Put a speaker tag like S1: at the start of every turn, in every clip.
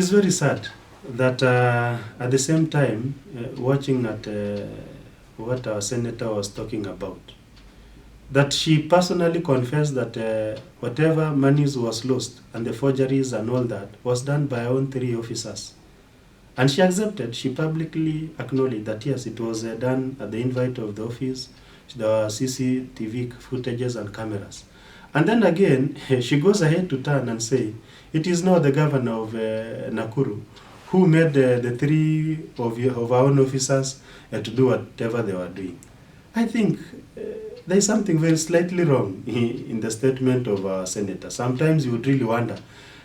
S1: It's very sad that at the same time, watching at what our senator was talking about, that she personally confessed that whatever monies was lost and the forgeries and all that was done by her own three officers. And she accepted, she publicly acknowledged that yes, it was done at the invite of the office. There were CCTV footages and cameras. And then again, she goes ahead to turn and say, it is now the governor of Nakuru who made the three of our own officers to do whatever they were doing. I think there is something very slightly wrong in the statement of our senator. Sometimes you would really wonder.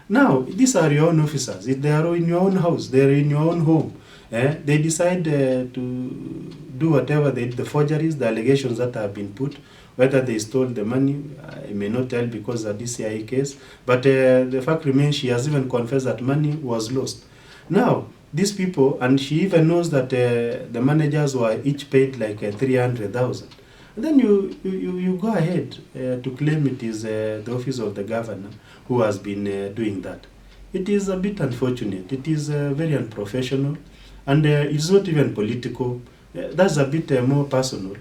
S1: Now, these are your own officers. They are in your own house. They are in your own home. They decide to do whatever the forgeries, the allegations that have been put, whether they stole the money, I may not tell because of the DCI case, but the fact remains she has even confessed that money was lost. Now, these people, and she even knows that the managers were each paid like 300,000. And then you go ahead to claim it is the office of the governor who has been doing that. It is a bit unfortunate. It is very unprofessional, and it's not even political. That's a bit more personal,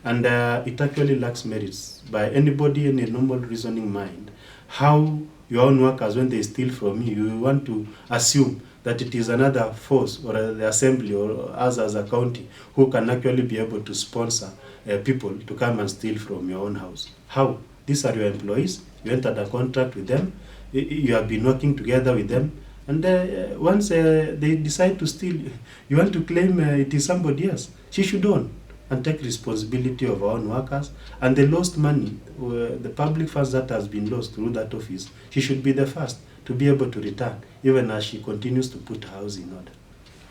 S1: and it actually lacks merits by anybody in a normal reasoning mind. How your own workers, when they steal from you want to assume that it is another force or the assembly or us as a county who can actually be able to sponsor people to come and steal from your own house. How? These are your employees. You entered a contract with them. You have been working together with them. And once they decide to steal, you want to claim it is somebody else. She should own and take responsibility of our own workers. And the lost money, the public funds that has been lost through that office, she should be the first to be able to return, even as she continues to put her house in order.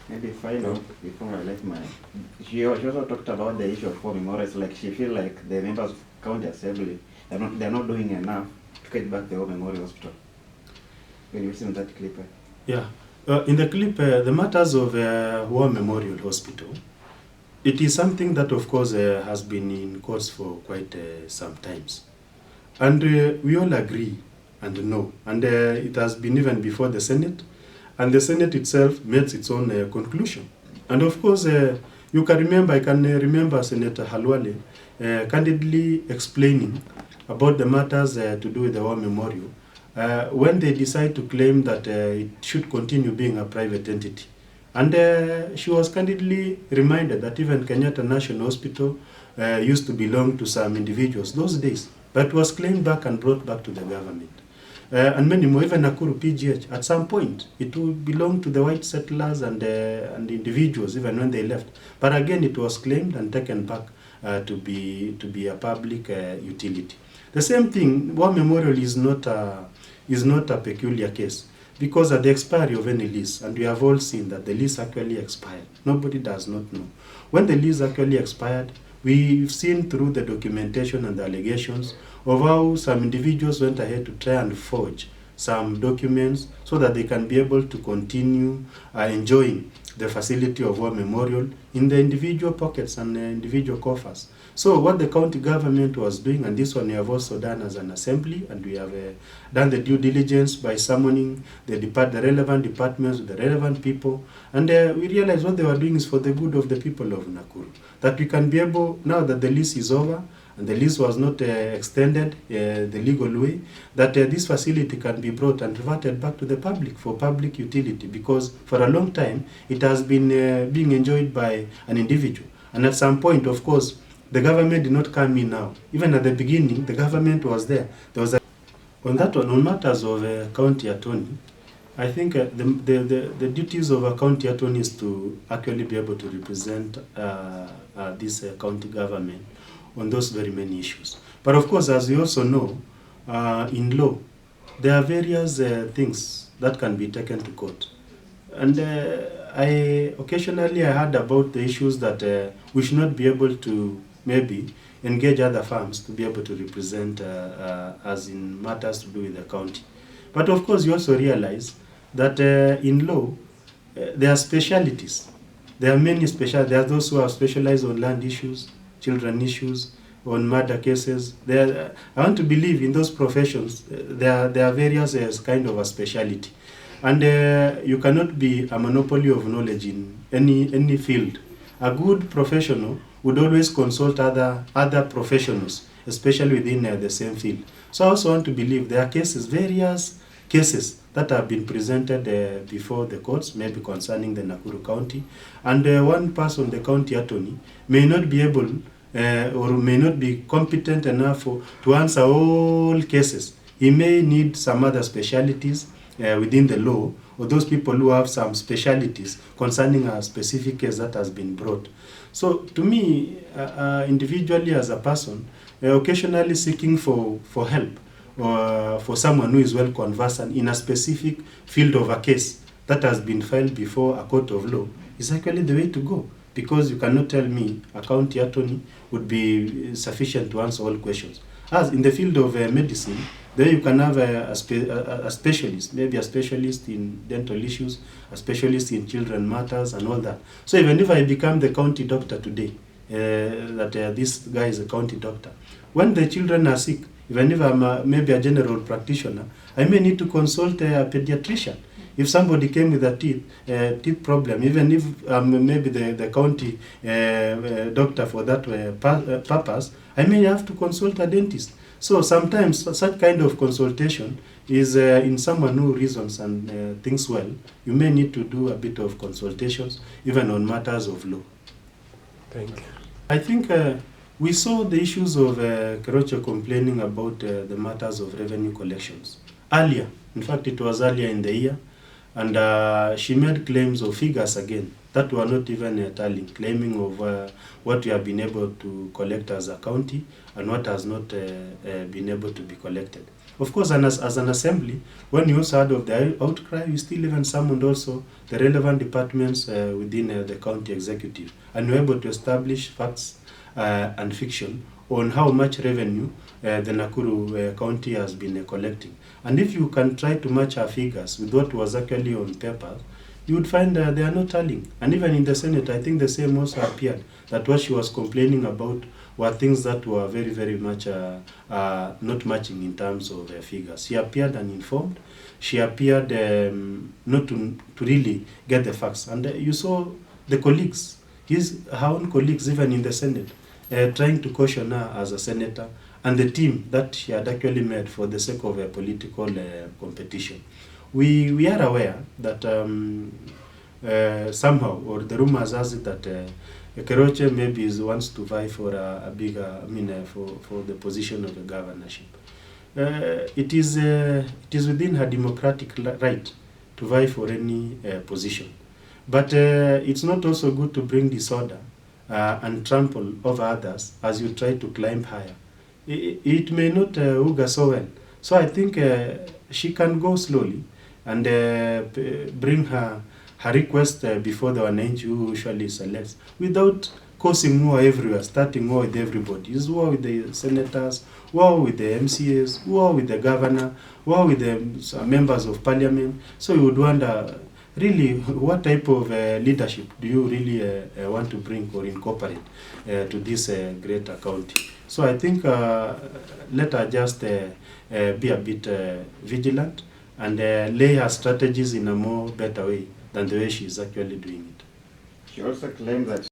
S2: Maybe final, before I let my... She also talked about the issue of war memorials, like she feel like the members of county assembly, they're not doing enough to get back the war memorial hospital. When you listen to that clip.
S1: Yeah. In the clip, the matters of War Memorial Hospital, it is something that, of course, has been in course for quite some times. And we all agree and know. And it has been even before the Senate. And the Senate itself made its own conclusion. And of course, you can remember, I can remember Senator Halwale candidly explaining about the matters to do with the War Memorial when they decide to claim that it should continue being a private entity. And she was candidly reminded that even Kenyatta National Hospital used to belong to some individuals those days, but was claimed back and brought back to the government. And many more, even Nakuru PGH, at some point, it would belong to the white settlers and individuals, even when they left. But again, it was claimed and taken back to be a public utility. The same thing, War Memorial is not a peculiar case, because at the expiry of any lease, and we have all seen that the lease actually expired. Nobody does not know. When the lease actually expired, we've seen through the documentation and the allegations of how some individuals went ahead to try and forge some documents so that they can be able to continue enjoying the facility of War Memorial in the individual pockets and the individual coffers. So what the county government was doing, and this one we have also done as an assembly, and we have done the due diligence by summoning the relevant departments, the relevant people, and we realized what they were doing is for the good of the people of Nakuru. That we can be able, now that the lease is over, and the lease was not extended the legal way, that this facility can be brought and reverted back to the public for public utility, because for a long time it has been being enjoyed by an individual. And at some point, of course, the government did not come in now. Even at the beginning, the government was there. There was on that one, on matters of county attorney, I think the duties of a county attorney is to actually be able to represent this county government on those very many issues. But of course, as we also know, in law, there are various things that can be taken to court. And occasionally I heard about the issues that we should not be able to maybe engage other firms to be able to represent us in matters to do with the county. But of course, you also realize that in law, there are specialities. There are many specialities. There are those who are specialized on land issues, children issues, on murder cases. I want to believe in those professions, there are various kind of a speciality. And you cannot be a monopoly of knowledge in any field. A good professional would always consult other professionals, especially within the same field. So I also want to believe there are cases, various cases that have been presented before the courts, maybe concerning the Nakuru County, and one person, the county attorney, may not be able or may not be competent enough to answer all cases. He may need some other specialities within the law, or those people who have some specialities concerning a specific case that has been brought. So to me, individually as a person, occasionally seeking for help or for someone who is well conversant in a specific field of a case that has been filed before a court of law is actually the way to go. Because you cannot tell me a county attorney would be sufficient to answer all questions. As in the field of medicine, there you can have a specialist, maybe a specialist in dental issues, a specialist in children matters and all that. So even if I become the county doctor today, this guy is a county doctor, when the children are sick, even if I'm maybe a general practitioner, I may need to consult a pediatrician. If somebody came with a teeth problem, even if maybe the county doctor for that purpose, I may have to consult a dentist. So sometimes such kind of consultation is in someone who reasons and thinks well. You may need to do a bit of consultations, even on matters of law.
S3: Thank you.
S1: I think we saw the issues of Keroche complaining about the matters of revenue collections earlier. In fact, it was earlier in the year. And she made claims of figures again that were not even tallying, claiming of what we have been able to collect as a county and what has not been able to be collected. Of course, and as an assembly, when you also heard of the outcry, we still even summoned also the relevant departments within the county executive, and we were able to establish facts and fiction on how much revenue the Nakuru County has been collecting. And if you can try to match our figures with what was actually on paper, you would find they are not tallying. And even in the Senate, I think the same also appeared, that what she was complaining about were things that were very, very much not matching in terms of figures. She appeared uninformed. She appeared not to really get the facts. And you saw the colleagues, her own colleagues, even in the Senate, trying to caution her as a senator and the team that she had actually made for the sake of a political competition. We are aware that somehow, or the rumors has it that Keroche maybe wants to vie for a bigger, for the position of the governorship. It is within her democratic right to vie for any position. But it's not also good to bring disorder and trample over others as you try to climb higher. It may not augur so well. So I think she can go slowly and bring her request before the Wananchi who usually selects, without causing war everywhere, starting war with everybody. It's war with the senators, war with the MCAs, war with the governor, war with the members of parliament. So you would wonder, really, what type of leadership do you really want to bring or incorporate to this greater county? So I think let her just be a bit vigilant and lay her strategies in a more better way than the way she is actually doing it.
S2: She also claimed that